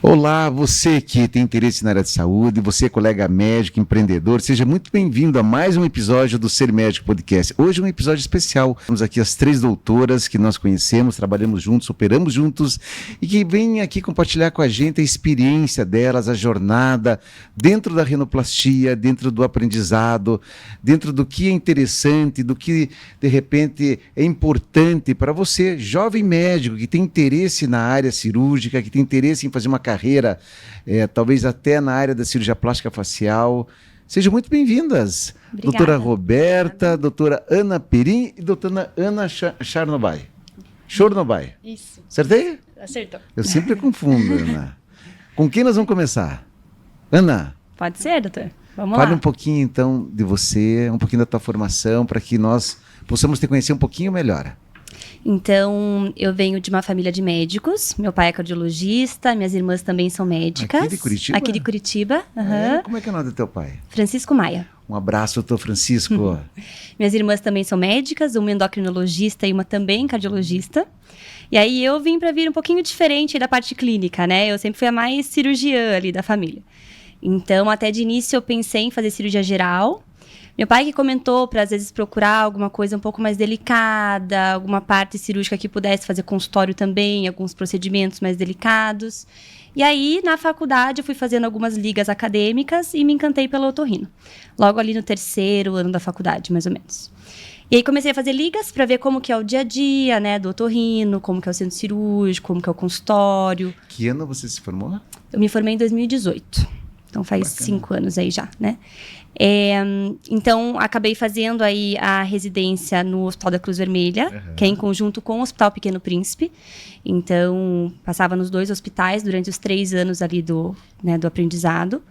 Olá, você que tem interesse na área de saúde, você colega médico, empreendedor, seja muito bem-vindo a mais um episódio do Ser Médico Podcast. Hoje é um episódio especial. Temos aqui as 3 doutoras que nós conhecemos, trabalhamos juntos, operamos juntos e que vêm aqui compartilhar com a gente a experiência delas, a jornada dentro da rinoplastia, dentro do aprendizado, dentro do que é interessante, do que de repente é importante para você, jovem médico que tem interesse na área cirúrgica, que tem interesse em fazer uma carreira, talvez até na área da cirurgia plástica facial. Sejam muito bem-vindas. Obrigada. Doutora Roberta, doutora Ana Perim e doutora Ana Charnobai. Chornobai. Isso. Acertei? Acertou. Eu sempre confundo, Ana. Com quem nós vamos começar? Ana. Pode ser, doutor? Vamos Fale lá. um pouquinho, então, de você, um pouquinho da tua formação, para que nós possamos te conhecer um pouquinho melhor. Então, eu venho de uma família de médicos. Meu pai é cardiologista, minhas irmãs também são médicas. Aqui de Curitiba? Aqui de Curitiba. Uhum. Como é que é o nome do teu pai? Francisco Maia. Um abraço, doutor Francisco. Minhas irmãs também são médicas, uma endocrinologista e uma também cardiologista. E aí eu vim para vir um pouquinho diferente da parte clínica, né? Eu sempre fui a mais cirurgiã ali da família. Então, até de início eu pensei em fazer cirurgia geral. Meu pai que comentou para, às vezes, procurar alguma coisa um pouco mais delicada, alguma parte cirúrgica que pudesse fazer consultório também, alguns procedimentos mais delicados. E aí, na faculdade, eu fui fazendo algumas ligas acadêmicas e me encantei pelo otorrino. Logo ali no 3º ano da faculdade, mais ou menos. E aí comecei a fazer ligas para ver como que é o dia a dia, né, do otorrino, como que é o centro cirúrgico, como que é o consultório. Que ano você se formou? Eu me formei em 2018. Então faz Bacana. 5 anos aí já, né? Então, acabei fazendo aí a residência no Hospital da Cruz Vermelha, que é em conjunto com o Hospital Pequeno Príncipe. Então, passava nos 2 hospitais durante os 3 anos ali do aprendizado.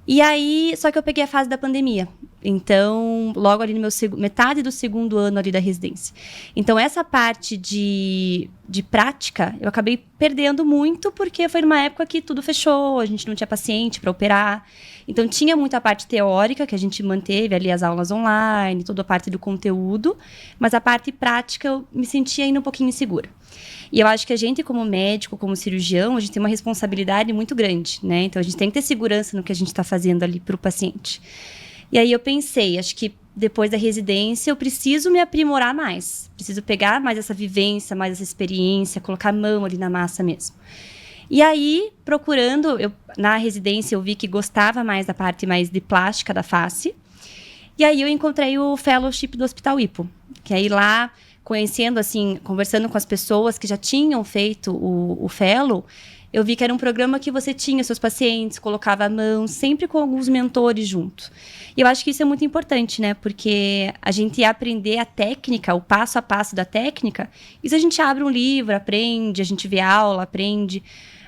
E aí, só que eu peguei a fase da pandemia. Então, logo ali no meu metade do 2º ano ali da residência. Então, essa parte de prática, eu acabei perdendo muito, porque foi numa época que tudo fechou, a gente não tinha paciente para operar. Então, tinha muita parte teórica, que a gente manteve ali as aulas online, toda a parte do conteúdo, mas a parte prática eu me sentia ainda um pouquinho insegura. E eu acho que a gente, como médico, como cirurgião, a gente tem uma responsabilidade muito grande, né? Então, a gente tem que ter segurança no que a gente está fazendo ali para o paciente. E aí eu pensei, acho que depois da residência eu preciso me aprimorar mais. Preciso pegar mais essa vivência, mais essa experiência, colocar a mão ali na massa mesmo. E aí, procurando, na residência eu vi que gostava mais da parte mais de plástica da face. E aí eu encontrei o fellowship do Hospital Hippo, que aí lá, conhecendo assim, conversando com as pessoas que já tinham feito o fellow, eu vi que era um programa que você tinha seus pacientes, colocava a mão, sempre com alguns mentores junto. E eu acho que isso é muito importante, né? Porque a gente ia aprender a técnica, o passo a passo da técnica, isso a gente abre um livro, aprende, a gente vê aula, aprende.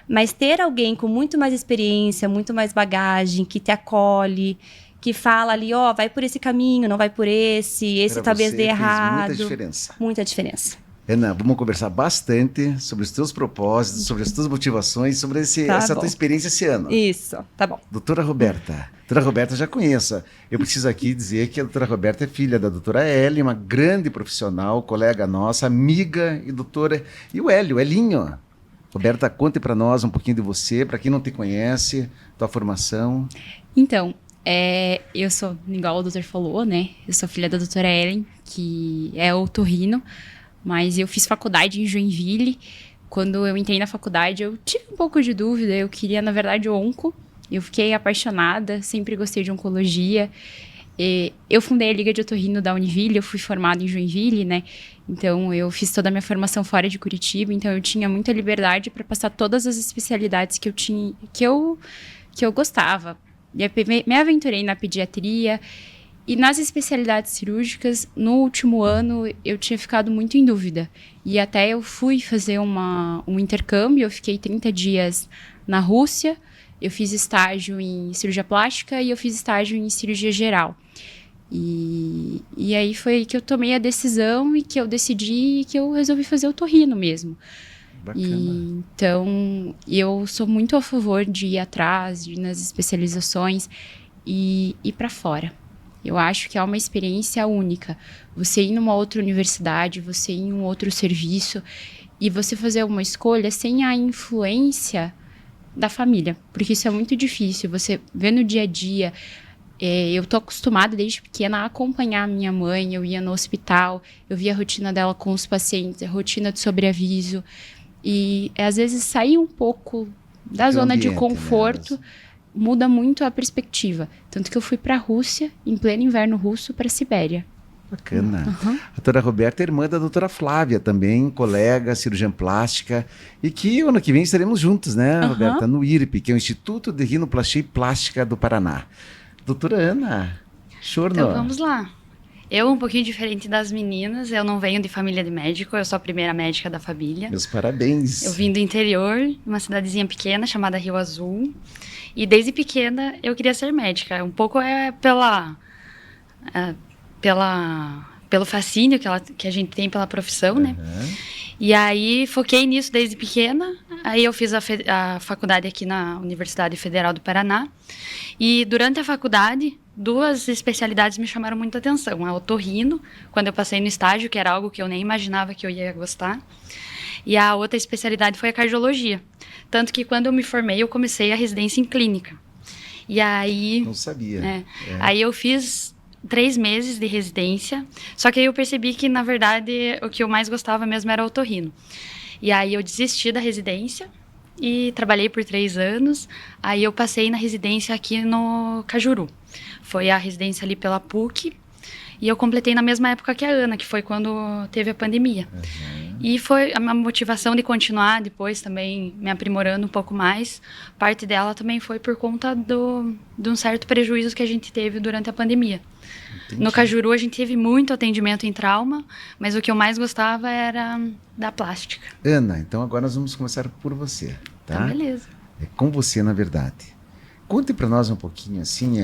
Mas ter alguém com muito mais experiência, muito mais bagagem, que te acolhe, que fala ali, ó, vai por esse caminho, não vai por esse talvez dê errado. Muita diferença. Muita diferença. Ana, vamos conversar bastante sobre os teus propósitos, sobre as tuas motivações, sobre essa tua experiência esse ano. Isso, tá bom. Doutora Roberta. Doutora Roberta já conheço. Eu preciso aqui dizer que a doutora Roberta é filha da doutora Ellie, uma grande profissional, colega nossa, amiga e doutora. E o Hélio, Elinho. Roberta, conte para nós um pouquinho de você, para quem não te conhece, tua formação. Então, eu sou, igual o doutor falou, né? Eu sou filha da doutora Ellen, que é otorrino, mas eu fiz faculdade em Joinville. Quando eu entrei na faculdade, eu tive um pouco de dúvida. Eu queria, na verdade, onco. Eu fiquei apaixonada, sempre gostei de oncologia. Eu fundei a Liga de Otorrino da Univille, eu fui formada em Joinville, né? Então, eu fiz toda a minha formação fora de Curitiba, então eu tinha muita liberdade para passar todas as especialidades que eu gostava. Me aventurei na pediatria e nas especialidades cirúrgicas. No último ano, eu tinha ficado muito em dúvida. E até eu fui fazer um intercâmbio, eu fiquei 30 dias na Rússia. Eu fiz estágio em cirurgia plástica e eu fiz estágio em cirurgia geral. E aí foi que eu tomei a decisão e que eu decidi e que eu resolvi fazer otorrino mesmo. Bacana. Então, eu sou muito a favor de ir atrás, de ir nas especializações e ir para fora. Eu acho que é uma experiência única. Você ir numa outra universidade, você ir em um outro serviço e você fazer uma escolha sem a influência da família, porque isso é muito difícil, você vê no dia a dia. Eu tô acostumada desde pequena a acompanhar a minha mãe, eu ia no hospital, eu via a rotina dela com os pacientes, a rotina de sobreaviso, e às vezes sair um pouco da zona de conforto, né? Muda muito a perspectiva. Tanto que eu fui para a Rússia, em pleno inverno russo, para a Sibéria. Bacana. A doutora Roberta é irmã da doutora Flávia também, colega, cirurgiã plástica, e que ano que vem estaremos juntos, né, Roberta, no IRP, que é o Instituto de Rinoplastia e Plástica do Paraná. Doutora Ana Chorno. Então vamos lá. Eu, um pouquinho diferente das meninas, eu não venho de família de médico, eu sou a primeira médica da família. Meus parabéns. Eu vim do interior, uma cidadezinha pequena chamada Rio Azul. E desde pequena eu queria ser médica. Um pouco pelo fascínio que a gente tem pela profissão, né? E aí foquei nisso desde pequena. Aí eu fiz a faculdade aqui na Universidade Federal do Paraná. E durante a faculdade, 2 especialidades me chamaram muita atenção. A otorrino, quando eu passei no estágio, que era algo que eu nem imaginava que eu ia gostar. E a outra especialidade foi a cardiologia. Tanto que quando eu me formei, eu comecei a residência em clínica. E aí... Não sabia. Aí eu fiz 3 meses de residência, só que aí eu percebi que, na verdade, o que eu mais gostava mesmo era o otorrino. E aí eu desisti da residência e trabalhei por 3 anos. Aí eu passei na residência aqui no Cajuru. Foi a residência ali pela PUC. E eu completei na mesma época que a Ana, que foi quando teve a pandemia. E foi a minha motivação de continuar depois também me aprimorando um pouco mais. Parte dela também foi por conta de um certo prejuízo que a gente teve durante a pandemia. Entendi. No Cajuru a gente teve muito atendimento em trauma, mas o que eu mais gostava era da plástica. Ana, então agora nós vamos começar por você, tá? Então, beleza. É com você, na verdade. Conte para nós um pouquinho, assim,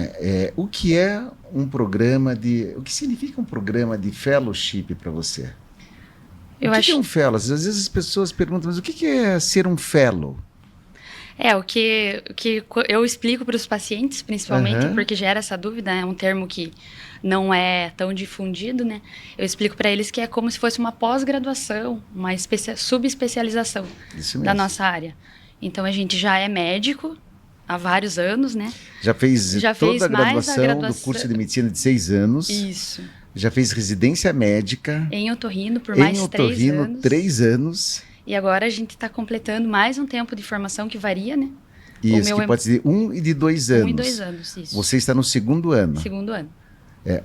o que é um programa o que significa um programa de fellowship para você? O que é um fellow? Às vezes as pessoas perguntam, mas o que é ser um fellow? O que eu explico para os pacientes, principalmente, porque gera essa dúvida, é um termo que não é tão difundido, né? Eu explico para eles que é como se fosse uma pós-graduação, uma subespecialização da nossa área. Então, a gente já é médico há vários anos, né? Já fez toda a graduação do curso de medicina de 6 anos. Isso. Já fez residência médica. Em otorrino por mais 3 anos. 3 anos. E agora a gente está completando mais um tempo de formação que varia, né? Isso, que pode ser 1 e de 2 anos. 1 e 2 anos, isso. Você está no 2º ano. 2º ano.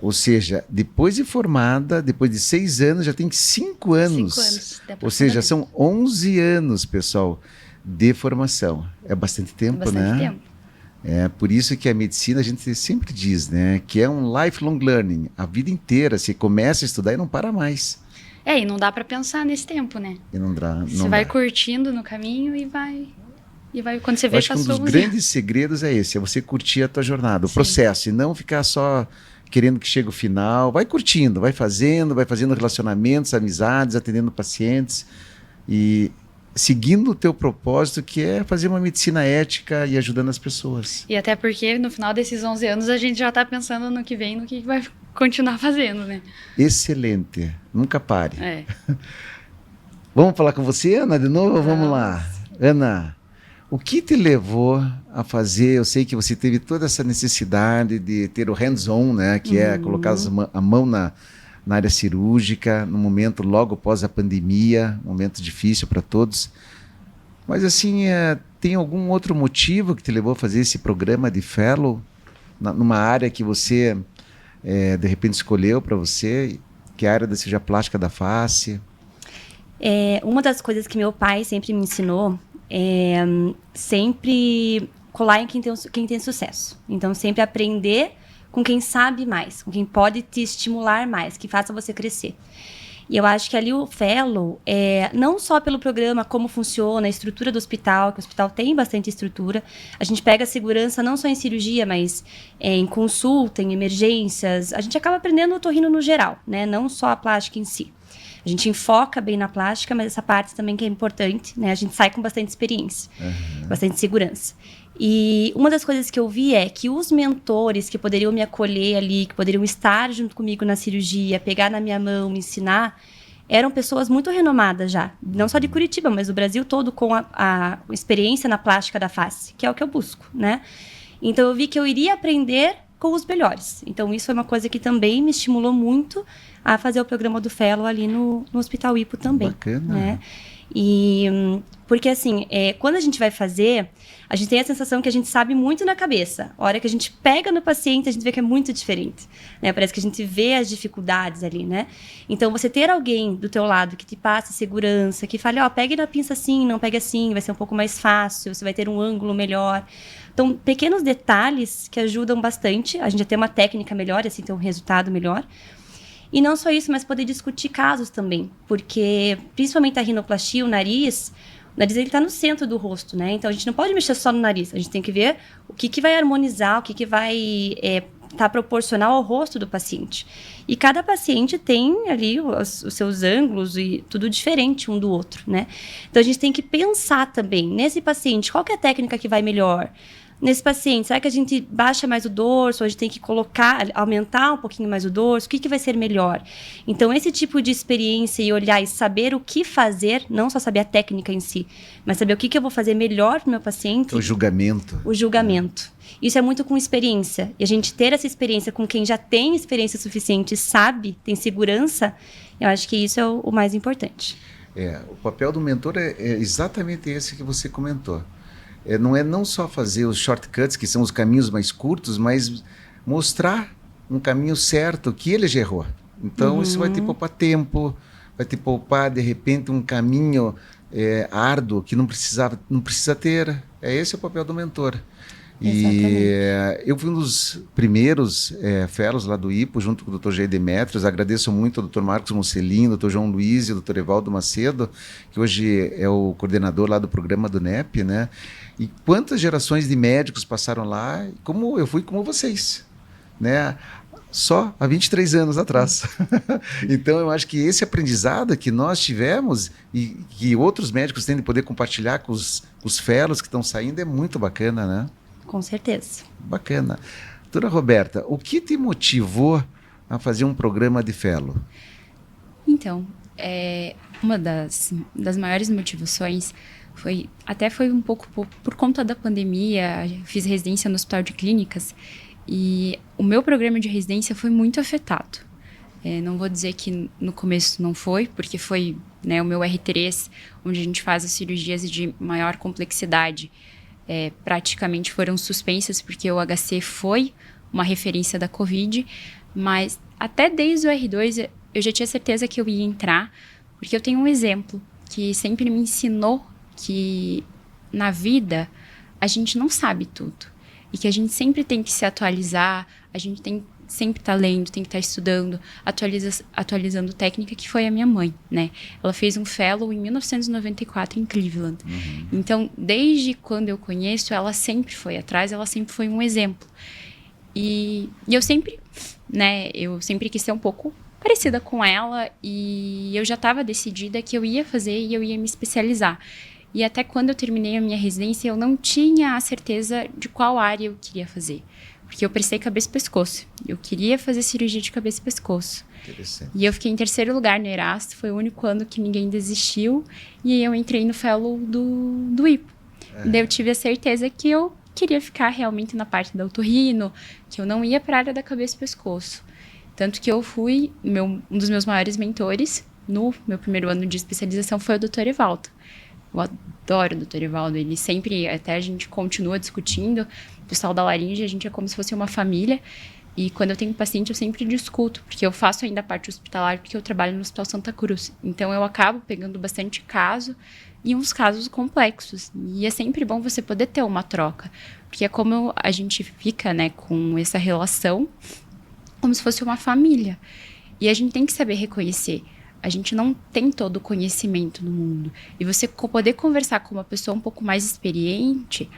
Ou seja, depois de formada, depois de 6 anos, já tem 5 anos. 5 anos. Ou seja, são 11 anos, pessoal, de formação. É bastante tempo, né? Bastante tempo. É por isso que a medicina, a gente sempre diz, né, que é um lifelong learning, a vida inteira. Você começa a estudar e não para mais. E não dá para pensar nesse tempo, né? E não dá. Você vai curtindo no caminho e vai quando você vê, acho que um dos grandes segredos é esse, é você curtir a tua jornada, o processo, e não ficar só querendo que chegue o final. Vai curtindo, vai fazendo relacionamentos, amizades, atendendo pacientes e seguindo o teu propósito, que é fazer uma medicina ética e ajudando as pessoas. E até porque no final desses 11 anos a gente já está pensando no que vem, no que vai continuar fazendo, né? Excelente, nunca pare. Vamos falar com você, Ana, de novo? Vamos lá. Ana, o que te levou a fazer? Eu sei que você teve toda essa necessidade de ter o hands-on, né? Que é colocar a mão na área cirúrgica, no momento logo após a pandemia, um momento difícil para todos. Mas assim, tem algum outro motivo que te levou a fazer esse programa de fellow, numa área que você, de repente, escolheu para você, que é a área da cirurgia plástica da face? Uma das coisas que meu pai sempre me ensinou é sempre colar em quem tem sucesso. Então, sempre aprender com quem sabe mais, com quem pode te estimular mais, que faça você crescer. E eu acho que ali o fellow, não só pelo programa, como funciona, a estrutura do hospital, que o hospital tem bastante estrutura, a gente pega a segurança não só em cirurgia, mas em consulta, em emergências, a gente acaba aprendendo o otorrino no geral, né? Não só a plástica em si. A gente enfoca bem na plástica, mas essa parte também que é importante, né? A gente sai com bastante experiência, bastante segurança. E uma das coisas que eu vi é que os mentores que poderiam me acolher ali, que poderiam estar junto comigo na cirurgia, pegar na minha mão, me ensinar, eram pessoas muito renomadas já, não só de Curitiba, mas do Brasil todo, com a experiência na plástica da face, que é o que eu busco, né? Então eu vi que eu iria aprender com os melhores. Então isso foi uma coisa que também me estimulou muito a fazer o programa do Fellow ali no Hospital Hipo também. Bacana. Né? E porque assim, quando a gente vai fazer, a gente tem a sensação que a gente sabe muito na cabeça. A hora que a gente pega no paciente, a gente vê que é muito diferente, né? Parece que a gente vê as dificuldades ali, né? Então, você ter alguém do teu lado que te passe segurança, que fale, pegue na pinça assim, não pegue assim, vai ser um pouco mais fácil, você vai ter um ângulo melhor. Então, pequenos detalhes que ajudam bastante a gente a ter uma técnica melhor, assim, ter um resultado melhor. E não só isso, mas poder discutir casos também, porque principalmente a rinoplastia, o nariz ele está no centro do rosto, né? Então a gente não pode mexer só no nariz, a gente tem que ver o que vai harmonizar, o que vai estar proporcional ao rosto do paciente. E cada paciente tem ali os seus ângulos e tudo diferente um do outro, né? Então a gente tem que pensar também nesse paciente, qual que é a técnica que vai melhor? Nesse paciente, será que a gente baixa mais o dorso, ou a gente tem que aumentar um pouquinho mais o dorso? O que vai ser melhor? Então, esse tipo de experiência e olhar e saber o que fazer, não só saber a técnica em si, mas saber o que eu vou fazer melhor para o meu paciente. O julgamento. O julgamento. Isso é muito com experiência. E a gente ter essa experiência com quem já tem experiência suficiente, sabe, tem segurança, eu acho que isso é o mais importante. O papel do mentor é exatamente esse que você comentou. Não é não só fazer os shortcuts, que são os caminhos mais curtos, mas mostrar um caminho certo que ele já errou. Então, isso vai te poupar tempo, vai te poupar, de repente, um caminho árduo que não precisa ter. Esse é o papel do mentor. E eu fui um dos primeiros fellows lá do Hipo, junto com o Dr. Jair Demetrios. Agradeço muito ao Dr. Marcos Mocelin, ao Dr. João Luiz e ao Dr. Evaldo Macedo, que hoje é o coordenador lá do programa do NEP, né? E quantas gerações de médicos passaram lá, como eu fui como vocês, né? Só há 23 anos atrás. Então, eu acho que esse aprendizado que nós tivemos e que outros médicos têm de poder compartilhar com os fellows que estão saindo é muito bacana, né? Com certeza. Bacana. Doutora Roberta, o que te motivou a fazer um programa de fellow? Então, uma das maiores motivações foi um pouco por conta da pandemia. Eu fiz residência no Hospital de Clínicas e o meu programa de residência foi muito afetado. Não vou dizer que no começo não foi, porque foi, né, o meu R3, onde a gente faz as cirurgias de maior complexidade, praticamente foram suspensas, porque o HC foi uma referência da Covid, mas até desde o R2 eu já tinha certeza que eu ia entrar, porque eu tenho um exemplo que sempre me ensinou que na vida a gente não sabe tudo, e que a gente sempre tem que se atualizar, a gente tem sempre estar lendo, tem que estar estudando, atualizando técnica, que foi a minha mãe, né? Ela fez um fellow em 1994 em Cleveland. Então, desde quando eu conheço, ela sempre foi atrás, ela sempre foi um exemplo. E eu sempre, né, quis ser um pouco parecida com ela, e eu já estava decidida que eu ia fazer e eu ia me especializar. E até quando eu terminei a minha residência, eu não tinha a certeza de qual área eu queria fazer. Porque eu prestei cabeça e pescoço. Eu queria fazer cirurgia de cabeça e pescoço. Interessante. E eu fiquei em 3º lugar no Erasto. Foi o único ano que ninguém desistiu. E aí eu entrei no fellow do Hipo. Daí eu tive a certeza que eu queria ficar realmente na parte da otorrino, que eu não ia para a área da cabeça e pescoço. Tanto que eu fui, um dos meus maiores mentores no meu primeiro ano de especialização foi o Dr. Evaldo. Eu adoro o Dr. Evaldo, ele sempre, até a gente continua discutindo, o pessoal da laringe, a gente é como se fosse uma família, e quando eu tenho paciente eu sempre discuto, porque eu faço ainda a parte hospitalar, porque eu trabalho no Hospital Santa Cruz, então eu acabo pegando bastante caso, e uns casos complexos, e é sempre bom você poder ter uma troca, porque é como a gente fica, né, com essa relação, como se fosse uma família, e a gente tem que saber reconhecer. A gente não tem todo o conhecimento no mundo. E você poder conversar com uma pessoa um pouco mais experiente,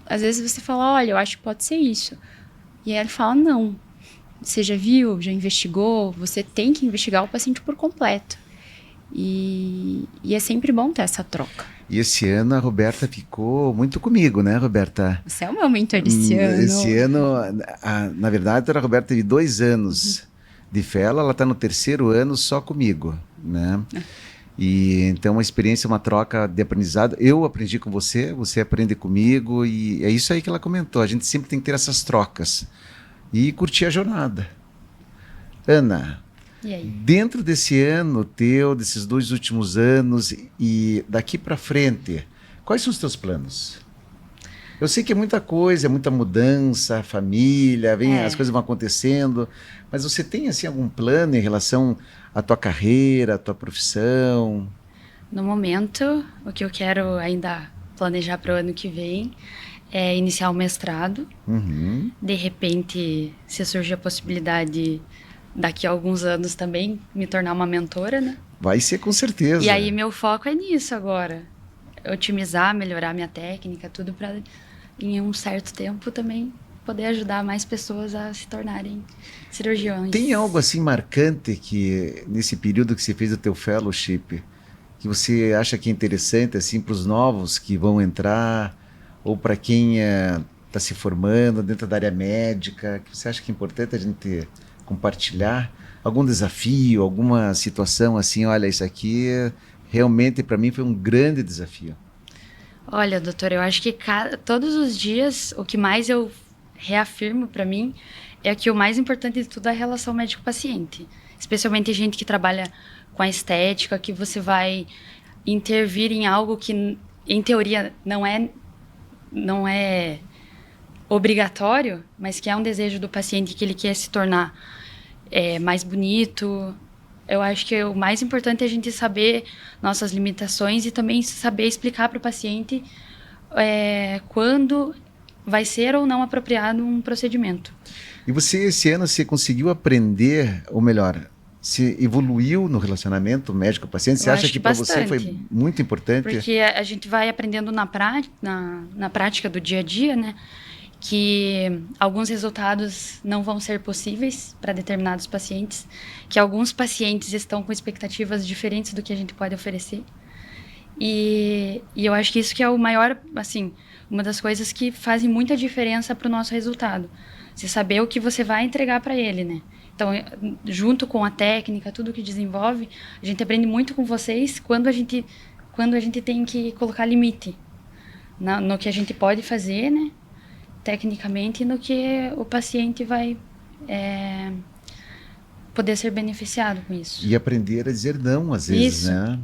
às vezes você fala, olha, eu acho que pode ser isso. E aí ele fala, não. Você já viu, já investigou, você tem que investigar o paciente por completo. E é sempre bom ter essa troca. E esse ano a Roberta ficou muito comigo, né, Roberta? Você é o meu mentor esse ano. Esse ano, na verdade, a Roberta teve 2 anos de fellow, ela está no 3º ano só comigo, né? E então uma experiência, uma troca de aprendizado. Eu aprendi com você, você aprende comigo, e é isso aí que ela comentou. A gente sempre tem que ter essas trocas e curtir a jornada. Ana, E aí? dentro desse ano teu, desses 2 últimos anos e daqui para frente, quais são os teus planos? Eu sei que é muita coisa, é muita mudança, família, as coisas vão acontecendo, mas você tem assim algum plano em relação à tua carreira, à tua profissão? No momento, o que eu quero ainda planejar para o ano que vem é iniciar o mestrado. Uhum. De repente, se surgir a possibilidade, daqui a alguns anos também, me tornar uma mentora, né? Vai ser com certeza. E aí, meu foco é nisso agora. Otimizar, melhorar minha técnica, tudo para, em um certo tempo, também poder ajudar mais pessoas a se tornarem cirurgiões. Tem algo assim marcante que, nesse período que você fez o teu fellowship, que você acha que é interessante assim, para os novos que vão entrar, ou para quem está se formando dentro da área médica, que você acha que é importante a gente compartilhar? Algum desafio, alguma situação assim, olha, isso aqui realmente para mim foi um grande desafio. Olha, doutor, eu acho que todos os dias o que mais eu reafirmo para mim é que o mais importante de tudo é a relação médico-paciente. Especialmente gente que trabalha com a estética, que você vai intervir em algo que, em teoria, não é obrigatório, mas que é um desejo do paciente, que ele quer se tornar mais bonito. Eu acho que o mais importante é a gente saber nossas limitações e também saber explicar para o paciente quando vai ser ou não apropriado um procedimento. E você, esse ano, você conseguiu aprender, ou melhor, se evoluiu no relacionamento médico-paciente? Você acha que para você foi muito importante? Porque a gente vai aprendendo na prática do dia a dia, né? Que alguns resultados não vão ser possíveis para determinados pacientes, que alguns pacientes estão com expectativas diferentes do que a gente pode oferecer. E eu acho que isso que é o maior, assim, uma das coisas que fazem muita diferença para o nosso resultado. Você saber o que você vai entregar para ele, né? Então, junto com a técnica, tudo que desenvolve, a gente aprende muito com vocês quando a gente tem que colocar limite no que a gente pode fazer, né? Tecnicamente, no que o paciente vai poder ser beneficiado com isso. E aprender a dizer não, às vezes, isso. Né?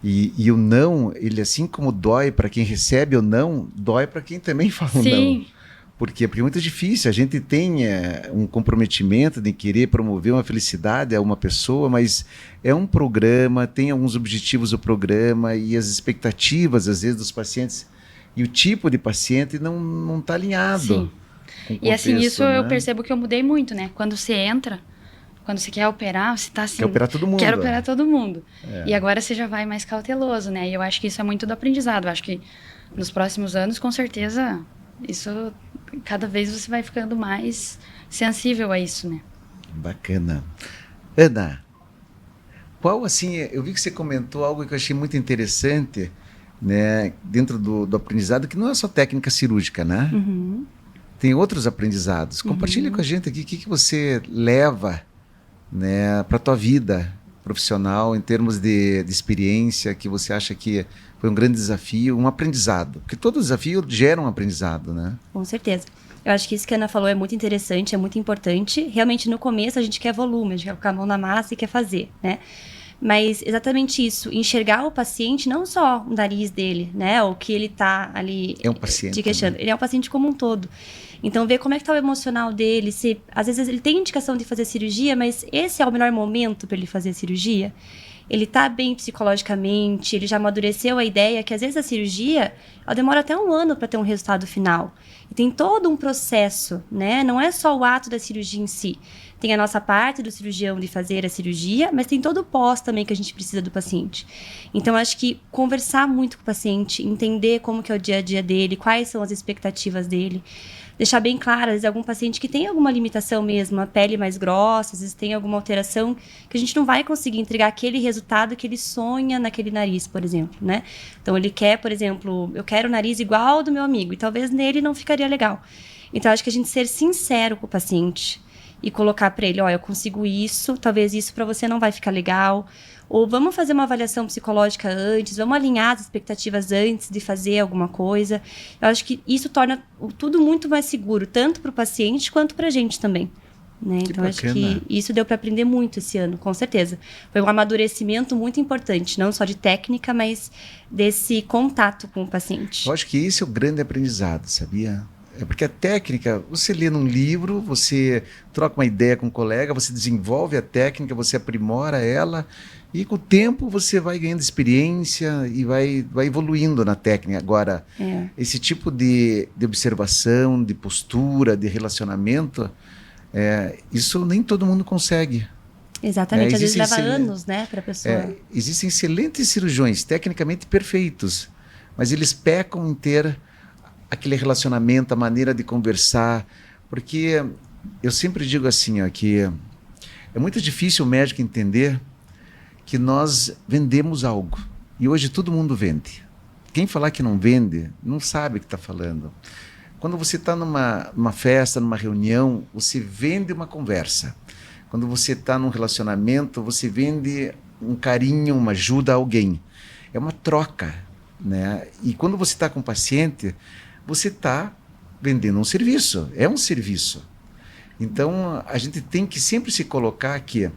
E o não, ele assim como dói para quem recebe o não, dói para quem também fala o não. Por quê? Porque é muito difícil. A gente tem um comprometimento de querer promover uma felicidade a uma pessoa, mas é um programa, tem alguns objetivos do programa e as expectativas, às vezes, dos pacientes e o tipo de paciente não está alinhado. Sim. Com o e assim, contexto, isso, né? Eu percebo que eu mudei muito, né? Quando você entra, quando você quer operar, você está assim... Quer operar todo mundo. Quero operar todo mundo. E agora você já vai mais cauteloso, né? E eu acho que isso é muito do aprendizado. Eu acho que nos próximos anos, com certeza, isso... Cada vez você vai ficando mais sensível a isso, né? Bacana. Ana, qual assim... Eu vi que você comentou algo que eu achei muito interessante, né? Dentro do aprendizado, que não é só técnica cirúrgica, né? Uhum. Tem outros aprendizados. Compartilhe com a gente aqui o que você leva, né, para a tua vida profissional, em termos de experiência, que você acha que foi um grande desafio, um aprendizado. Porque todo desafio gera um aprendizado, né? Com certeza. Eu acho que isso que a Ana falou é muito interessante, é muito importante. Realmente, no começo, a gente quer volume, a gente quer colocar a mão na massa e quer fazer, né? Mas exatamente isso, enxergar o paciente, não só o nariz dele, né? O que ele tá ali é um paciente, te queixando. Né? Ele é um paciente como um todo. Então, ver como é que tá o emocional dele, se às vezes ele tem indicação de fazer cirurgia, mas esse é o melhor momento para ele fazer cirurgia. Ele tá bem psicologicamente, ele já amadureceu a ideia que às vezes a cirurgia, ela demora até 1 ano para ter um resultado final. E tem todo um processo, né? Não é só o ato da cirurgia em si. Tem a nossa parte do cirurgião de fazer a cirurgia, mas tem todo o pós também que a gente precisa do paciente. Então, acho que conversar muito com o paciente, entender como que é o dia a dia dele, quais são as expectativas dele, deixar bem claro, às vezes, algum paciente que tem alguma limitação mesmo, a pele mais grossa, às vezes tem alguma alteração que a gente não vai conseguir entregar aquele resultado que ele sonha naquele nariz, por exemplo, né? Então, ele quer, por exemplo, eu quero o nariz igual ao do meu amigo, e talvez nele não ficaria legal. Então, acho que a gente ser sincero com o paciente e colocar para ele, ó, eu consigo isso, talvez isso para você não vai ficar legal. Ou vamos fazer uma avaliação psicológica antes, vamos alinhar as expectativas antes de fazer alguma coisa. Eu acho que isso torna tudo muito mais seguro, tanto para o paciente quanto para a gente também. Né? Então, acho que isso deu para aprender muito esse ano, com certeza. Foi um amadurecimento muito importante, não só de técnica, mas desse contato com o paciente. Eu acho que esse é o grande aprendizado, sabia? É porque a técnica, você lê num livro, você troca uma ideia com um colega, você desenvolve a técnica, você aprimora ela, e com o tempo você vai ganhando experiência e vai evoluindo na técnica. Agora, esse tipo de observação, de postura, de relacionamento, isso nem todo mundo consegue. Exatamente, às vezes leva anos, né, para a pessoa. Existem excelentes cirurgiões, tecnicamente perfeitos, mas eles pecam em ter aquele relacionamento, a maneira de conversar, porque eu sempre digo assim, ó, que é muito difícil o médico entender que nós vendemos algo, e hoje todo mundo vende. Quem falar que não vende, não sabe o que está falando. Quando você está numa festa, numa reunião, você vende uma conversa. Quando você está num relacionamento, você vende um carinho, uma ajuda a alguém. É uma troca, né? E quando você está com o paciente, você está vendendo um serviço, é um serviço. Então, a gente tem que sempre se colocar que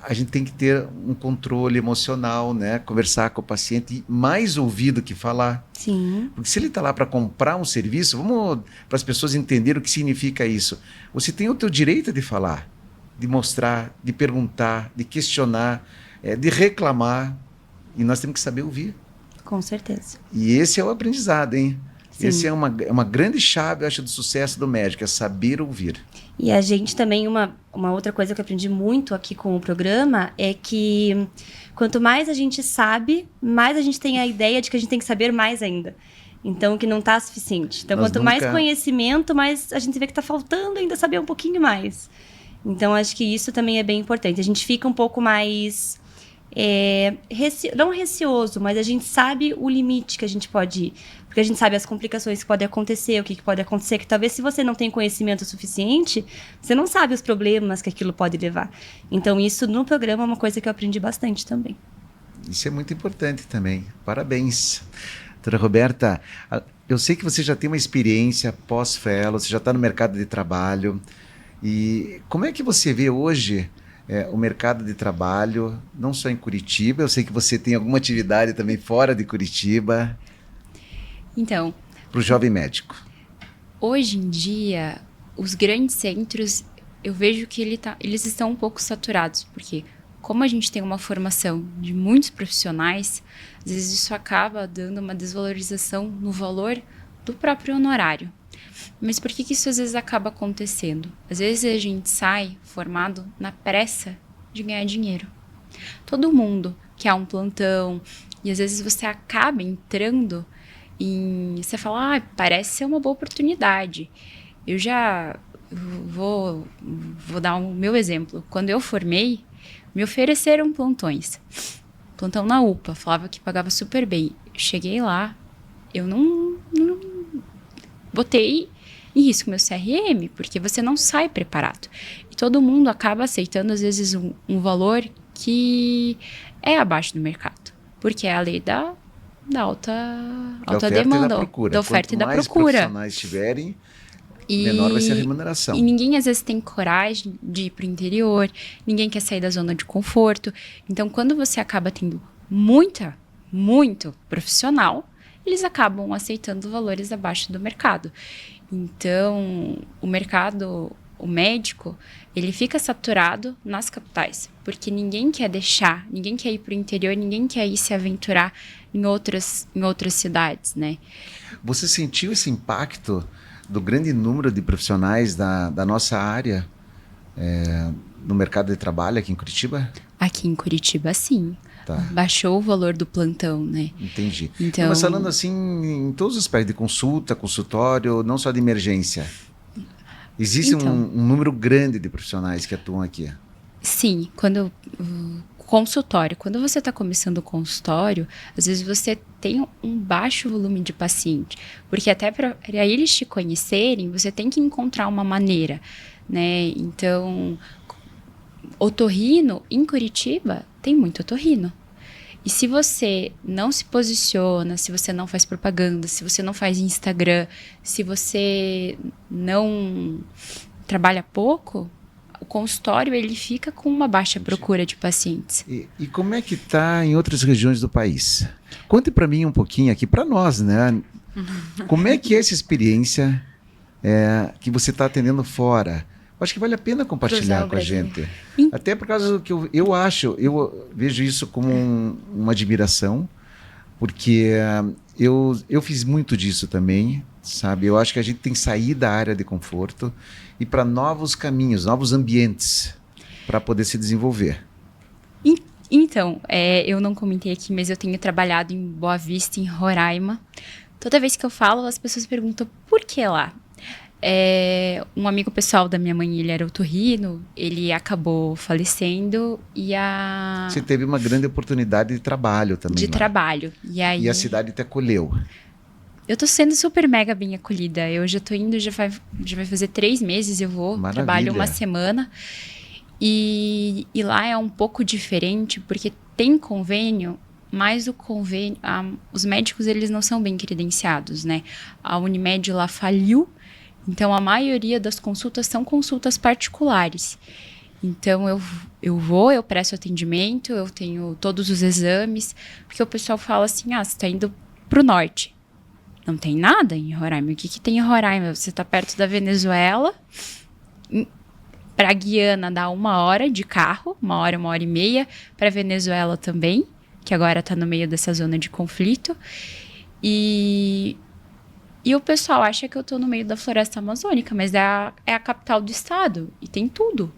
a gente tem que ter um controle emocional, né? Conversar com o paciente, mais ouvir do que falar. Sim. Porque se ele está lá para comprar um serviço, vamos para as pessoas entenderem o que significa isso. Você tem o teu direito de falar, de mostrar, de perguntar, de questionar, de reclamar, e nós temos que saber ouvir. Com certeza. E esse é o aprendizado, hein? Sim. Esse é uma grande chave, eu acho, do sucesso do médico, é saber ouvir. E a gente também, uma outra coisa que eu aprendi muito aqui com o programa é que quanto mais a gente sabe, mais a gente tem a ideia de que a gente tem que saber mais ainda. Então, que não está suficiente. Então, quanto mais conhecimento, mais a gente vê que está faltando ainda saber um pouquinho mais. Então, acho que isso também é bem importante. A gente fica um pouco mais... não receoso, mas a gente sabe o limite que a gente pode ir. Porque a gente sabe as complicações que podem acontecer, o que pode acontecer, que talvez se você não tem conhecimento suficiente, você não sabe os problemas que aquilo pode levar. Então isso no programa é uma coisa que eu aprendi bastante também. Isso é muito importante também. Parabéns. Doutora Roberta, eu sei que você já tem uma experiência pós-fellow, você já está no mercado de trabalho. E como é que você vê hoje o mercado de trabalho, não só em Curitiba, eu sei que você tem alguma atividade também fora de Curitiba. Então, para o jovem médico. Hoje em dia, os grandes centros, eu vejo que eles estão um pouco saturados, porque como a gente tem uma formação de muitos profissionais, às vezes isso acaba dando uma desvalorização no valor do próprio honorário. Mas por que isso às vezes acaba acontecendo? Às vezes a gente sai formado na pressa de ganhar dinheiro. Todo mundo quer um plantão, e às vezes você acaba entrando você fala, parece ser uma boa oportunidade. Eu já vou dar o meu exemplo. Quando eu formei, me ofereceram plantões. Plantão na UPA, falava que pagava super bem. Cheguei lá, eu não botei em risco meu CRM, porque você não sai preparado. E todo mundo acaba aceitando, às vezes, um valor que é abaixo do mercado. Porque é a lei da alta demanda, da oferta e da procura. Quanto mais profissionais tiverem, menor vai ser a remuneração. E ninguém às vezes tem coragem de ir para o interior, ninguém quer sair da zona de conforto. Então, quando você acaba tendo muito profissional, eles acabam aceitando valores abaixo do mercado. Então, o médico, ele fica saturado nas capitais, porque ninguém quer ir para o interior, ninguém quer ir se aventurar em outras cidades, né? Você sentiu esse impacto do grande número de profissionais da nossa área no mercado de trabalho aqui em Curitiba? Aqui em Curitiba, sim. Tá. Baixou o valor do plantão, né? Entendi. Então, mas falando assim, em todos os aspectos de consulta, consultório, não só de emergência, existe um número grande de profissionais que atuam aqui? Sim, quando consultório. Quando você está começando o consultório, às vezes você tem um baixo volume de paciente, porque até para eles te conhecerem, você tem que encontrar uma maneira, né? Então, otorrino, em Curitiba, tem muito otorrino. E se você não se posiciona, se você não faz propaganda, se você não faz Instagram, se você não trabalha pouco, o consultório ele fica com uma baixa procura de pacientes. E como é que está em outras regiões do país? Conte para mim um pouquinho aqui, para nós, né? Como é que é essa experiência que você está atendendo fora? Acho que vale a pena compartilhar com a gente. Até por causa do que eu vejo isso como uma admiração, porque eu fiz muito disso também, sabe? Eu acho que a gente tem que sair da área de conforto e para novos caminhos, novos ambientes, para poder se desenvolver. Então, eu não comentei aqui, mas eu tenho trabalhado em Boa Vista, em Roraima. Toda vez que eu falo, as pessoas perguntam por que lá? Um amigo pessoal da minha mãe, ele era otorrino, ele acabou falecendo e Você teve uma grande oportunidade de trabalho também. De lá. trabalho. E a cidade te acolheu. Eu tô sendo super mega bem acolhida. Eu já tô indo, já vai fazer 3 meses, eu vou, Maravilha. Trabalho uma semana. E lá é um pouco diferente, porque tem convênio, mas o convênio, os médicos, eles não são bem credenciados, né? A Unimed lá faliu. Então, a maioria das consultas são consultas particulares. Então, eu presto atendimento, eu tenho todos os exames, porque o pessoal fala assim, você está indo para o norte. Não tem nada em Roraima. O que tem em Roraima? Você está perto da Venezuela, para Guiana dá 1 hora de carro, 1 hora, 1h30, para Venezuela também, que agora está no meio dessa zona de conflito. E o pessoal acha que eu tô no meio da floresta amazônica, mas é a capital do estado. E tem tudo,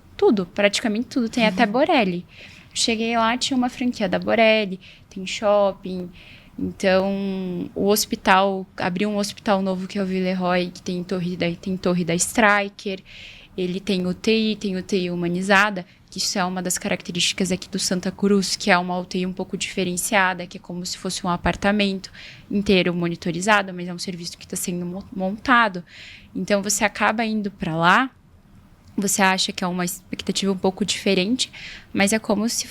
praticamente tudo. Tem até Borelli. Cheguei lá, tinha uma franquia da Borelli, tem shopping. Então, o hospital, abriu um hospital novo que é o Villeroy, que tem torre da Stryker. Ele tem UTI humanizada, que isso é uma das características aqui do Santa Cruz, que é uma UTI um pouco diferenciada, que é como se fosse um apartamento inteiro monitorizado, mas é um serviço que está sendo montado. Então, você acaba indo para lá, você acha que é uma expectativa um pouco diferente, mas é como se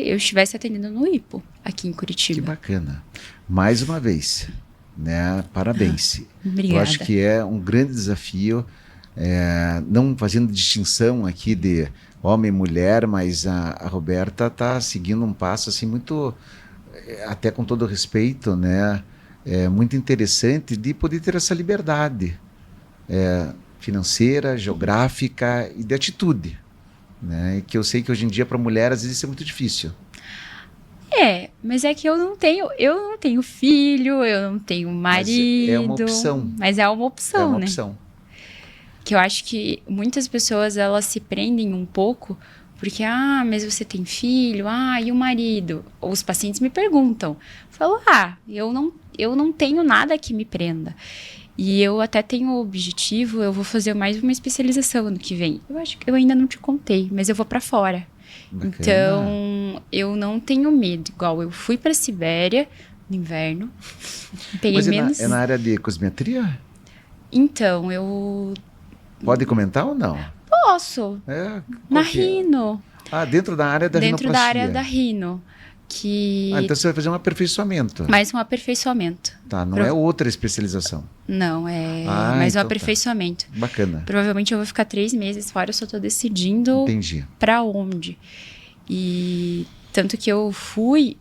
eu estivesse atendendo no IPO, aqui em Curitiba. Que bacana. Mais uma vez, né? Parabéns. Obrigada. Eu acho que é um grande desafio, não fazendo distinção aqui de homem e mulher, mas a Roberta está seguindo um passo assim muito, até com todo respeito, né? Muito interessante de poder ter essa liberdade financeira, geográfica e de atitude, né? Que eu sei que hoje em dia para mulher às vezes isso é muito difícil. Mas é que eu não tenho filho, eu não tenho marido. Mas é uma opção. Mas é uma opção, é uma né? opção. Que eu acho que muitas pessoas, elas se prendem um pouco, porque, mas você tem filho, e o marido? Os pacientes me perguntam. Eu falo, eu não tenho nada que me prenda. E eu até tenho o objetivo, eu vou fazer mais uma especialização ano que vem. Eu acho que eu ainda não te contei, mas eu vou para fora. Bacana. Então, eu não tenho medo. Igual eu fui para Sibéria no inverno. Peguei mas é na área de cosmetria? Então, eu... Pode comentar ou não? Posso. Na Rino. Dentro da área da rinoplastia. Dentro da área da Rino. Então você vai fazer um aperfeiçoamento. Mais um aperfeiçoamento. Tá, não é outra especialização. Não, é mais um aperfeiçoamento. Tá. Bacana. Provavelmente eu vou ficar 3 meses fora, eu só tô decidindo para onde. E tanto que eu fui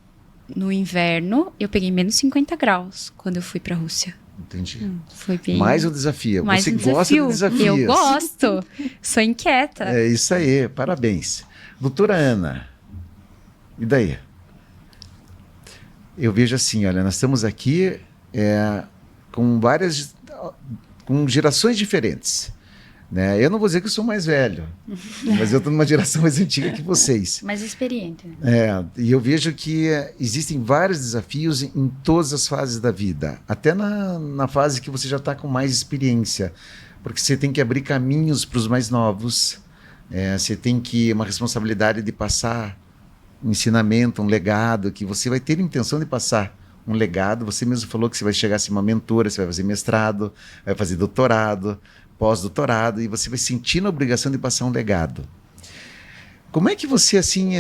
no inverno, eu peguei menos 50 graus quando eu fui pra Rússia. Entendi. Foi bem... Mais um desafio. Você gosta de desafios. Eu gosto. Sou inquieta. É isso aí. Parabéns. Doutora Ana, e daí? Eu vejo assim, olha, nós estamos aqui com gerações diferentes. Né? Eu não vou dizer que eu sou mais velho, mas eu estou numa geração mais antiga que vocês. Mais experiente. Né? E eu vejo que existem vários desafios em todas as fases da vida, até na fase que você já está com mais experiência, porque você tem que abrir caminhos para os mais novos, você tem uma responsabilidade de passar um ensinamento, um legado, que você vai ter intenção de passar um legado. Você mesmo falou que você vai chegar a ser uma mentora, você vai fazer mestrado, vai fazer doutorado, pós-doutorado, e você vai sentir na obrigação de passar um legado. Como é que você, assim,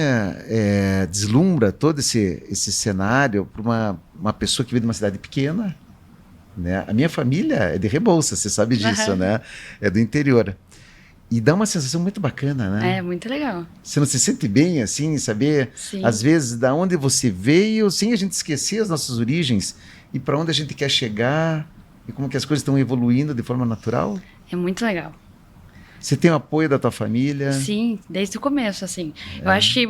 deslumbra todo esse cenário para uma pessoa que vive numa cidade pequena, né? A minha família é de Rebouças, você sabe disso, né? É do interior. E dá uma sensação muito bacana, né? É, muito legal. Você não se sente bem, assim, saber, Sim. às vezes, da onde você veio, sem a gente esquecer as nossas origens, e para onde a gente quer chegar, e como que as coisas estão evoluindo de forma natural? É muito legal. Você tem o apoio da tua família? Sim, desde o começo, assim. Eu acho que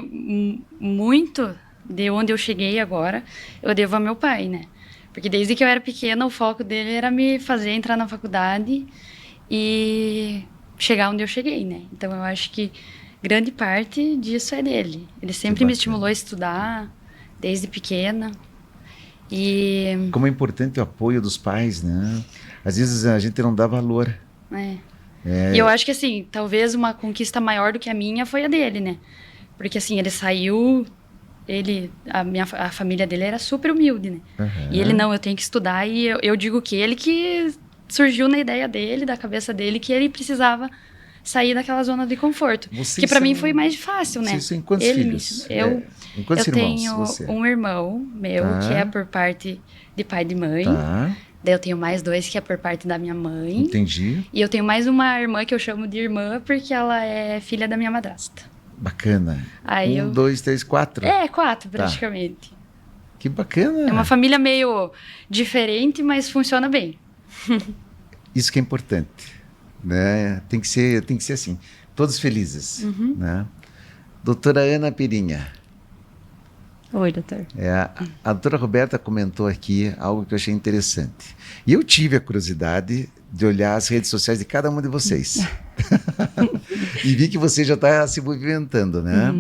muito de onde eu cheguei agora, eu devo ao meu pai, né? Porque desde que eu era pequena, o foco dele era me fazer entrar na faculdade e chegar onde eu cheguei, né? Então, eu acho que grande parte disso é dele. Ele sempre me estimulou a estudar, desde pequena. E... Como é importante o apoio dos pais, né? Às vezes a gente não dá valor. E eu acho que, assim, talvez uma conquista maior do que a minha foi a dele, né? Porque, assim, ele saiu... A família dele era super humilde, né? E ele, não, eu tenho que estudar. E eu digo que ele que surgiu na ideia dele, da cabeça dele, que ele precisava sair daquela zona de conforto. Que pra mim foi mais fácil, né? Vocês têm quantos filhos? Eu tenho você? um irmão meu, que é por parte de pai e de mãe. Tá. Daí eu tenho mais 2 que é por parte da minha mãe. Entendi. E eu tenho mais uma irmã que eu chamo de irmã porque ela é filha da minha madrasta. Bacana. Aí 1, 2, 3, 4. 4 praticamente. Tá. Que bacana. É uma família meio diferente, mas funciona bem. Isso que é importante, né? Tem que ser assim. Todos felizes, né? Doutora Ana Pirinha. Oi, doutor. A doutora Roberta comentou aqui algo que eu achei interessante. E eu tive a curiosidade de olhar as redes sociais de cada uma de vocês. E vi que você já está se movimentando, né?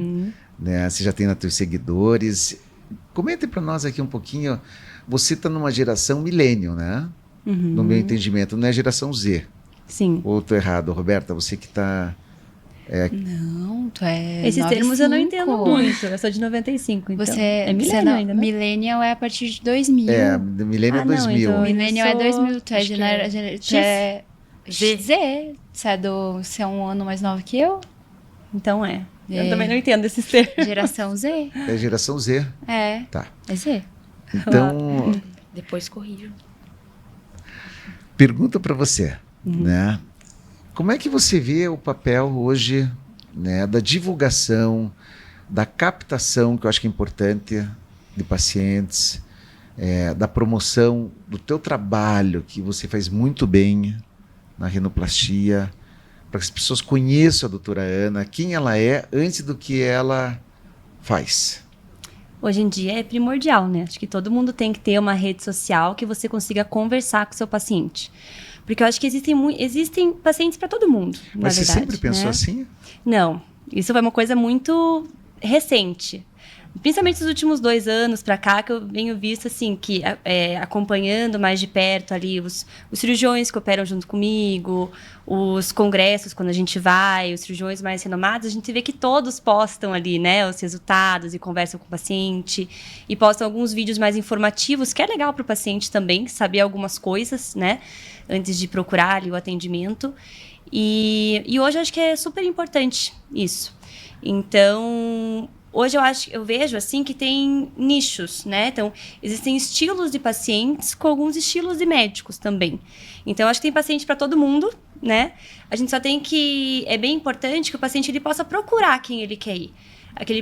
Né? Você já tem os teus seguidores. Comente para nós aqui um pouquinho. Você está numa geração millennial, né? No meu entendimento, não é a geração Z. Sim. Ou estou errado, Roberta? Você que está... Não, tu é Esses 95. termos eu não entendo muito. Eu sou de 95, então. Você é millennial ainda, né? Millennial é a partir de 2000. Millennial é 2000. Então, Millennial é 2000. Tu é acho que Z. Você é um ano mais nova que eu? Então é. Eu também não entendo esses termos. Geração Z? É a geração Z. É. Tá. É Z. Então, Depois corrijo. pergunta para você, né? Como é que você vê o papel hoje, né, da divulgação, da captação, que eu acho que é importante, de pacientes, da promoção do teu trabalho, que você faz muito bem na rinoplastia, para que as pessoas conheçam a doutora Ana, quem ela é, antes do que ela faz? Hoje em dia é primordial, né? Acho que todo mundo tem que ter uma rede social que você consiga conversar com o seu paciente. Porque eu acho que existem pacientes para todo mundo, na Mas verdade. você sempre pensou né? assim? Não. Isso foi uma coisa muito recente. Principalmente nos últimos 2 anos para cá, que eu venho visto, assim, que acompanhando mais de perto ali os cirurgiões que operam junto comigo, os congressos, quando a gente vai, os cirurgiões mais renomados, a gente vê que todos postam ali, né, os resultados e conversam com o paciente e postam alguns vídeos mais informativos, que é legal para o paciente também, saber algumas coisas, né, antes de procurar ali o atendimento. E hoje eu acho que é super importante isso. Então... Hoje eu vejo assim que tem nichos, né? Então, existem estilos de pacientes com alguns estilos de médicos também. Então, acho que tem paciente para todo mundo, né? A gente só tem que... É bem importante que o paciente ele possa procurar quem ele quer ir.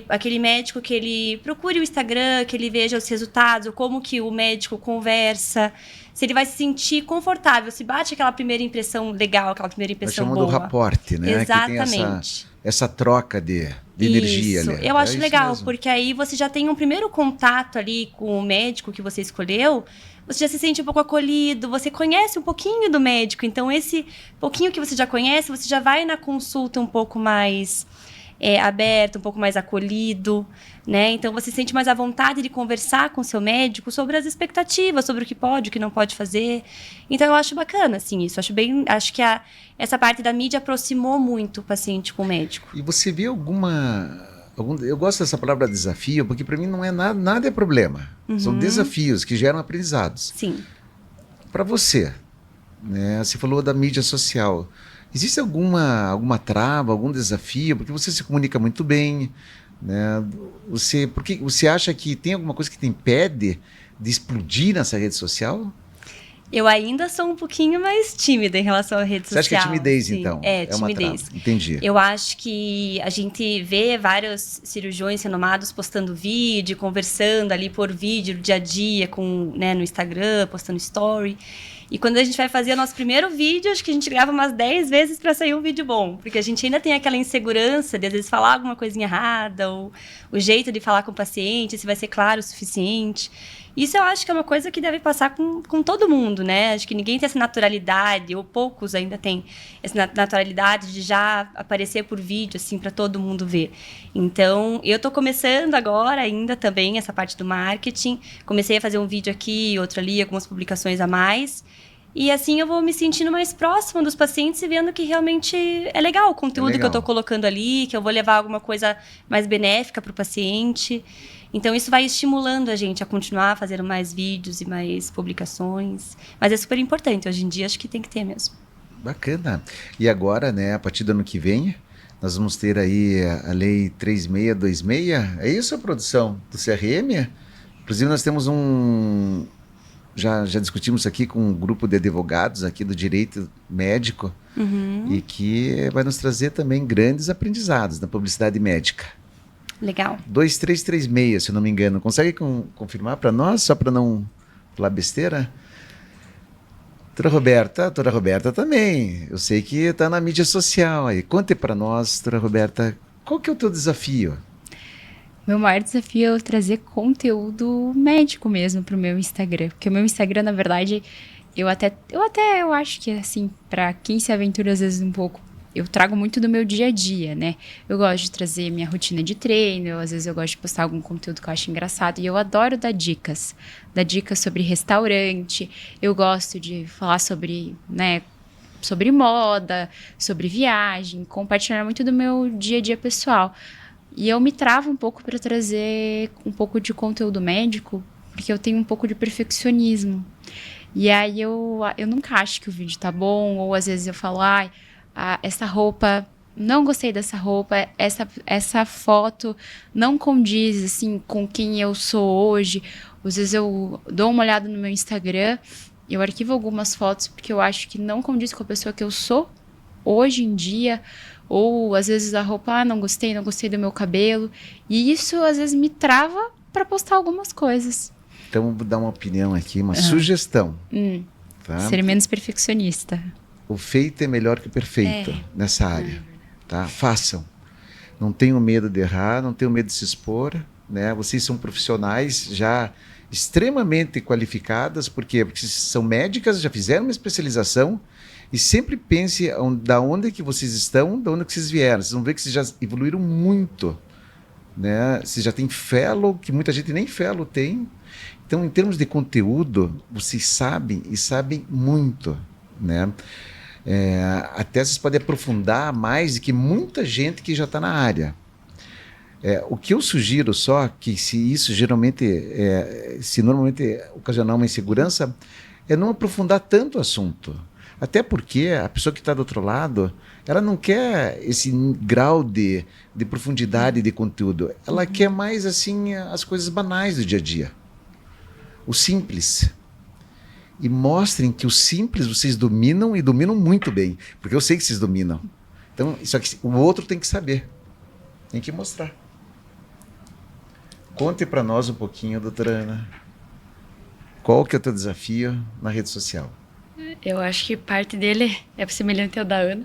Aquele médico que ele procure o Instagram, que ele veja os resultados, como que o médico conversa, se ele vai se sentir confortável, se bate aquela primeira impressão legal, aquela primeira impressão boa. Nós chamamos do raporte, né? Exatamente. Que tem essa troca de energia ali. Eu acho legal, mesmo. porque aí você já tem um primeiro contato ali com o médico que você escolheu, você já se sente um pouco acolhido, você conhece um pouquinho do médico, então esse pouquinho que você já conhece, você já vai na consulta um pouco mais aberto, um pouco mais acolhido, né? Então você sente mais à vontade de conversar com o seu médico sobre as expectativas, sobre o que pode, o que não pode fazer. Então eu acho bacana, assim, isso. Acho que essa parte da mídia aproximou muito o paciente com o médico. E você vê Eu gosto dessa palavra desafio, porque para mim não é nada é problema. São desafios que geram aprendizados. Sim. Para você, né? Você falou da mídia social. Existe alguma trava, algum desafio? Porque você se comunica muito bem, né? Porque você acha que tem alguma coisa que te impede de explodir nessa rede social? Eu ainda sou um pouquinho mais tímida em relação à rede social. Você acha que é timidez, sim. então? É uma timidez. trava. Entendi. Eu acho que a gente vê vários cirurgiões renomados postando vídeo, conversando ali por vídeo, dia a dia, né, no Instagram, postando story. E quando a gente vai fazer o nosso primeiro vídeo, acho que a gente grava umas 10 vezes para sair um vídeo bom. Porque a gente ainda tem aquela insegurança de, às vezes, falar alguma coisinha errada, ou o jeito de falar com o paciente, se vai ser claro o suficiente. Isso eu acho que é uma coisa que deve passar com todo mundo, né? Acho que ninguém tem essa naturalidade, ou poucos ainda têm essa naturalidade de já aparecer por vídeo, assim, para todo mundo ver. Então, eu tô começando agora ainda também essa parte do marketing. Comecei a fazer um vídeo aqui, outro ali, algumas publicações a mais. E assim eu vou me sentindo mais próxima dos pacientes e vendo que realmente é legal o conteúdo que eu estou colocando ali, que eu vou levar alguma coisa mais benéfica para o paciente. Então isso vai estimulando a gente a continuar fazendo mais vídeos e mais publicações. Mas é super importante, hoje em dia acho que tem que ter mesmo. Bacana. E agora, né, a partir do ano que vem, nós vamos ter aí a Lei 3626, é isso a produção do CRM? Inclusive nós temos Já discutimos aqui com um grupo de advogados aqui do direito médico e que vai nos trazer também grandes aprendizados na publicidade médica. Legal. 2336, se eu não me engano. Consegue confirmar para nós, só para não falar besteira? Doutora Roberta também. Eu sei que está na mídia social aí. Conte para nós, doutora Roberta, qual que é o teu desafio? Meu maior desafio é trazer conteúdo médico mesmo pro meu Instagram. Porque o meu Instagram, na verdade, eu acho que, assim, para quem se aventura às vezes um pouco, eu trago muito do meu dia a dia, né? Eu gosto de trazer minha rotina de treino, às vezes eu gosto de postar algum conteúdo que eu acho engraçado. E eu adoro dar dicas sobre restaurante. Eu gosto de falar sobre, né, sobre moda, sobre viagem, compartilhar muito do meu dia a dia pessoal. E eu me travo um pouco para trazer um pouco de conteúdo médico, porque eu tenho um pouco de perfeccionismo. E aí eu nunca acho que o vídeo tá bom, ou às vezes eu falo, essa roupa, não gostei dessa roupa, essa foto não condiz, assim, com quem eu sou hoje. Às vezes eu dou uma olhada no meu Instagram, eu arquivo algumas fotos porque eu acho que não condiz com a pessoa que eu sou hoje em dia. Ou, às vezes, a roupa, não gostei do meu cabelo. E isso, às vezes, me trava para postar algumas coisas. Então, vou dar uma opinião aqui, uma sugestão. Tá? Ser menos perfeccionista. O feito é melhor que o perfeito nessa área. Tá? Façam. Não tenham medo de errar, não tenham medo de se expor. Né? Vocês são profissionais já extremamente qualificadas. Por quê? Porque são médicas, já fizeram uma especialização. E sempre pense da onde que vocês estão, da onde que vocês vieram. Vocês vão ver que vocês já evoluíram muito. Né? Vocês já têm fellow, que muita gente nem fellow tem. Então, em termos de conteúdo, vocês sabem e sabem muito. Né? Até vocês podem aprofundar mais do que muita gente que já está na área. O que eu sugiro só, que se isso se normalmente ocasionar uma insegurança, é não aprofundar tanto o assunto. Até porque a pessoa que está do outro lado, ela não quer esse grau de profundidade de conteúdo. Ela quer mais, assim, as coisas banais do dia a dia. O simples. E mostrem que o simples vocês dominam e dominam muito bem. Porque eu sei que vocês dominam. Então, só que o outro tem que saber. Tem que mostrar. Conte para nós um pouquinho, doutora Ana. Qual que é o teu desafio na rede social? Eu acho que parte dele é semelhante ao da Ana.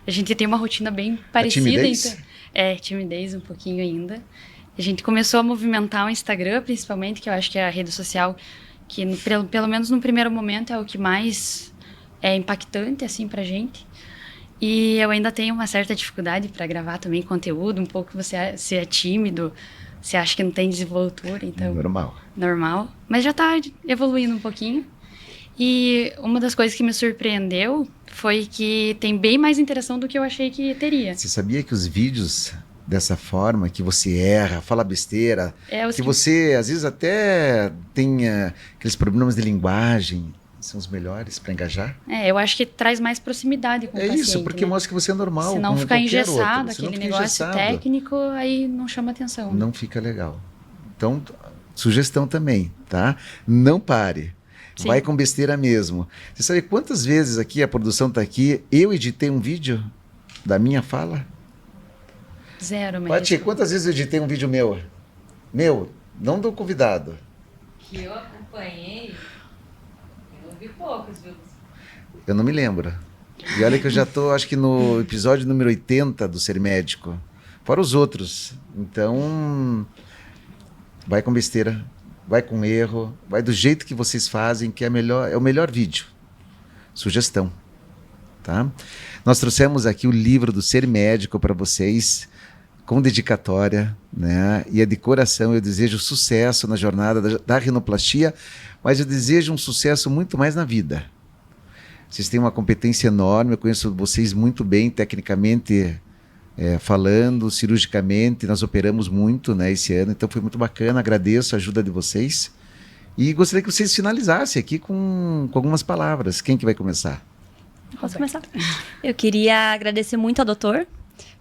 A gente tem uma rotina bem parecida. Timidez? Então, timidez um pouquinho ainda. A gente começou a movimentar o Instagram, principalmente, que eu acho que é a rede social que, pelo menos no primeiro momento, é o que mais é impactante, assim, pra gente. E eu ainda tenho uma certa dificuldade para gravar também conteúdo, um pouco você é tímido, você acha que não tem desenvoltura, então... Normal. Mas já tá evoluindo um pouquinho. E uma das coisas que me surpreendeu foi que tem bem mais interação do que eu achei que teria. Você sabia que os vídeos dessa forma, que você erra, fala besteira, Os que você às vezes até tem aqueles problemas de linguagem, são os melhores para engajar. Eu acho que traz mais proximidade com o paciente. Isso, porque mostra que você é normal. Se não como ficar qualquer engessado, outro. Se não aquele fica negócio engessado, técnico, aí não chama atenção. não fica legal. Então, sugestão também, tá? Não pare. Sim. Vai com besteira mesmo. Você sabe quantas vezes aqui, a produção está aqui, eu editei um vídeo da minha fala? 0 mesmo. Pati, quantas vezes eu editei um vídeo meu? Meu, não do convidado. Que eu acompanhei, eu vi poucos, viu? Eu não me lembro. E olha que eu já estou, acho que no episódio número 80 do Ser Médico. Fora os outros. Então, vai com besteira, vai com erro, vai do jeito que vocês fazem, que é o melhor vídeo. Sugestão, tá? Nós trouxemos aqui o livro do Ser Médico para vocês, com dedicatória, né? E é de coração, eu desejo sucesso na jornada da rinoplastia, mas eu desejo um sucesso muito mais na vida. Vocês têm uma competência enorme, eu conheço vocês muito bem, tecnicamente falando, cirurgicamente, nós operamos muito, né, esse ano, então foi muito bacana, agradeço a ajuda de vocês e gostaria que vocês finalizassem aqui com algumas palavras. Quem que vai começar? Posso começar? Eu queria agradecer muito ao doutor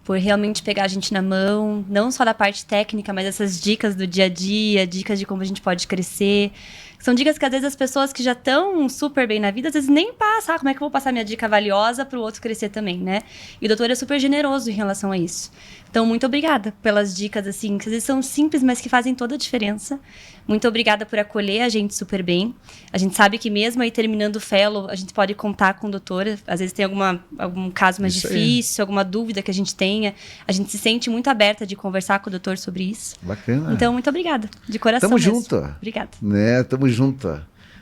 por realmente pegar a gente na mão, não só da parte técnica, mas essas dicas do dia a dia, dicas de como a gente pode crescer. São dicas que às vezes as pessoas que já estão super bem na vida, às vezes nem passam. Como é que eu vou passar minha dica valiosa para o outro crescer também, né? E o doutor é super generoso em relação a isso. Então, muito obrigada pelas dicas, assim, que às vezes são simples, mas que fazem toda a diferença. Muito obrigada por acolher a gente super bem. A gente sabe que mesmo aí terminando o fellow, a gente pode contar com o doutor. Às vezes tem algum caso mais difícil, alguma dúvida que a gente tenha. A gente se sente muito aberta de conversar com o doutor sobre isso. Bacana. Então, muito obrigada. De coração Tamo mesmo. junto. Obrigada. Né, tamo junto.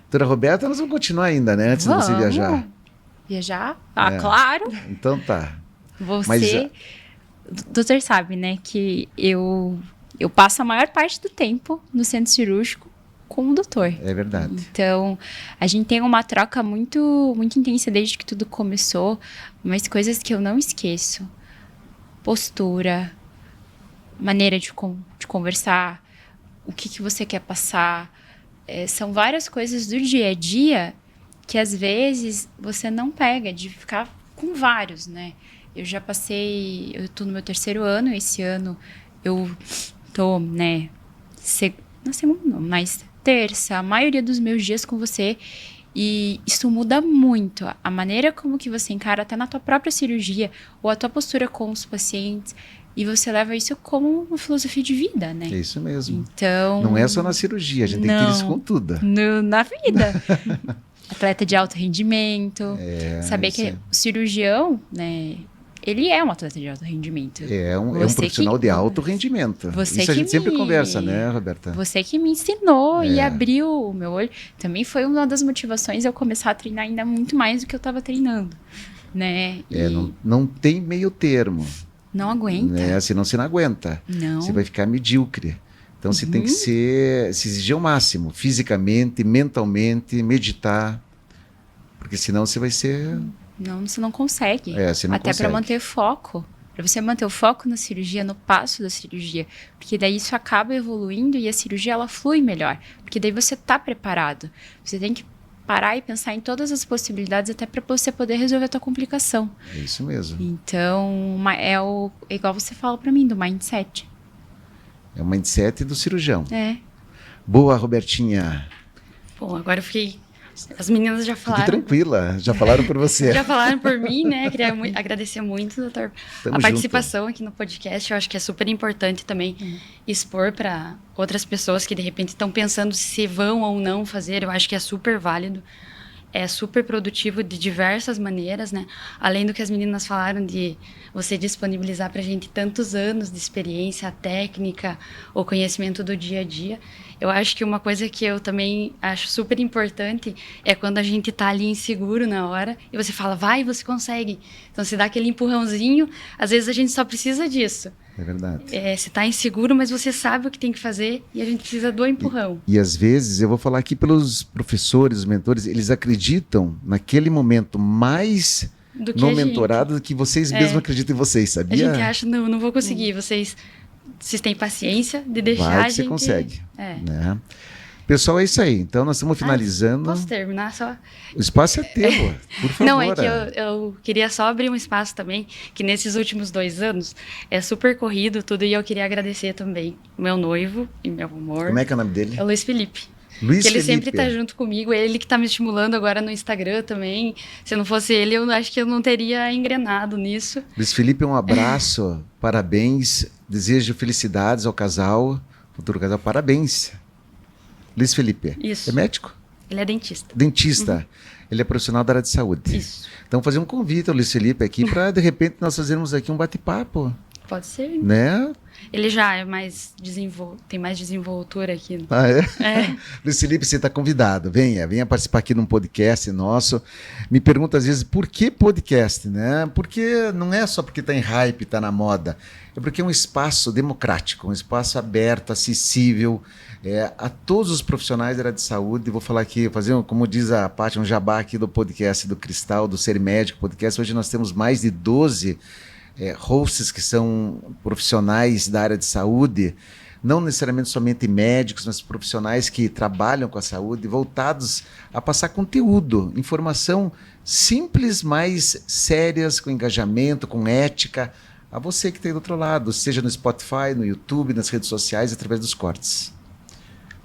Doutora Roberta, nós vamos continuar ainda, né? Antes de você viajar. Viajar? Ah, É. claro. Então tá. Você... O doutor sabe, né, que eu passo a maior parte do tempo no centro cirúrgico com o doutor. É verdade. Então, a gente tem uma troca muito, muito intensa desde que tudo começou, mas coisas que eu não esqueço. Postura, maneira de conversar, o que você quer passar. São várias coisas do dia a dia que, às vezes, você não pega, de ficar com vários, né? Eu tô no meu 3º ano, esse ano eu tô, né, na segunda não, mas terça, a maioria dos meus dias com você, e isso muda muito a maneira como que você encara até na tua própria cirurgia, ou a tua postura com os pacientes, e você leva isso como uma filosofia de vida, né? É isso mesmo. Então... Não é só na cirurgia, a gente tem que ter isso com tudo. Na vida. Atleta de alto rendimento, saber que o cirurgião, né, ele é um atleta de alto rendimento. É um profissional de alto rendimento. Isso a gente sempre conversa, né, Roberta? Você que me ensinou e abriu o meu olho. Também foi uma das motivações eu começar a treinar ainda muito mais do que eu estava treinando, né? Não tem meio termo. Não aguenta. Né? Senão você não aguenta. Não. Você vai ficar medíocre. Então você tem que se exigir ao máximo, fisicamente, mentalmente, meditar. Porque senão você vai ser... Não, você não consegue. Você não Até para manter foco. Para você manter o foco na cirurgia, no passo da cirurgia. Porque daí isso acaba evoluindo e a cirurgia ela flui melhor. Porque daí você está preparado. Você tem que parar e pensar em todas as possibilidades até para você poder resolver a tua complicação. É isso mesmo. Então, é igual você fala para mim, do mindset. É o mindset do cirurgião. Boa, Robertinha. Bom, agora eu fiquei... As meninas já falaram. Fique tranquila, já falaram por você. Já falaram por mim, né? Queria agradecer muito, doutor, a participação aqui no podcast. Eu acho que é super importante também expor para outras pessoas que de repente estão pensando se vão ou não fazer. Eu acho que é super válido. É super produtivo de diversas maneiras, né? Além do que as meninas falaram de você disponibilizar para a gente tantos anos de experiência, técnica, o conhecimento do dia a dia. Eu acho que uma coisa que eu também acho super importante é quando a gente tá ali inseguro na hora e você fala, vai, você consegue. Então, você dá aquele empurrãozinho, às vezes a gente só precisa disso. É verdade. Você tá inseguro, mas você sabe o que tem que fazer e a gente precisa do empurrão. E às vezes, eu vou falar aqui pelos professores, os mentores, eles acreditam naquele momento mais do que no a gente. mentorado do que vocês mesmos acreditam em vocês, A sabia? gente acha, não vou conseguir. Vocês têm paciência de deixar Vai a que você gente... consegue. É. Né? Pessoal, é isso aí. Então, nós estamos finalizando. Posso terminar só? O espaço é teu, por favor. Não, é que eu queria só abrir um espaço também, que nesses últimos 2 anos é super corrido tudo, e eu queria agradecer também o meu noivo e meu amor. Como é que é o nome dele? É o Luiz Felipe. Luiz Que ele Felipe. sempre tá junto comigo, ele que tá me estimulando agora no Instagram também. Se não fosse ele, eu acho que eu não teria engrenado nisso. Luiz Felipe, um abraço, parabéns, desejo felicidades ao casal, futuro casal, parabéns. Luiz Felipe, Isso. é médico? Ele é dentista. Dentista. Ele é profissional da área de saúde. Isso. Então, fazer um convite ao Luiz Felipe aqui para, de repente, nós fazermos aqui um bate-papo, Pode ser. né? Ele já é mais tem mais desenvoltura aqui. Ah, é? É. Luiz Felipe, você está convidado. Venha participar aqui num podcast nosso. Me pergunta às vezes por que podcast, né? Porque não é só porque está em hype, está na moda. É porque é um espaço democrático, um espaço aberto, acessível a todos os profissionais da área de saúde. Vou falar aqui, como diz a Paty, um jabá aqui do podcast do Cristal, do Ser Médico Podcast. Hoje nós temos mais de 12 hosts que são profissionais da área de saúde, não necessariamente somente médicos, mas profissionais que trabalham com a saúde, voltados a passar conteúdo, informação simples, mas sérias, com engajamento, com ética, a você que está aí do outro lado, seja no Spotify, no YouTube, nas redes sociais, através dos cortes.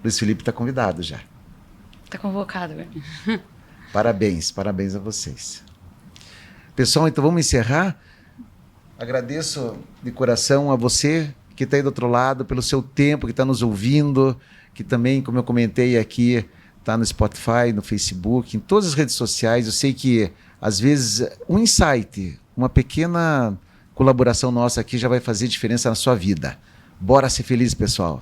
Luiz Felipe está convidado já. Tá convocado, velho. Parabéns a vocês. Pessoal, então vamos encerrar. Agradeço de coração a você que está aí do outro lado, pelo seu tempo, que está nos ouvindo, que também, como eu comentei aqui, está no Spotify, no Facebook, em todas as redes sociais. Eu sei que, às vezes, um insight, uma pequena colaboração nossa aqui já vai fazer diferença na sua vida. Bora ser feliz, pessoal!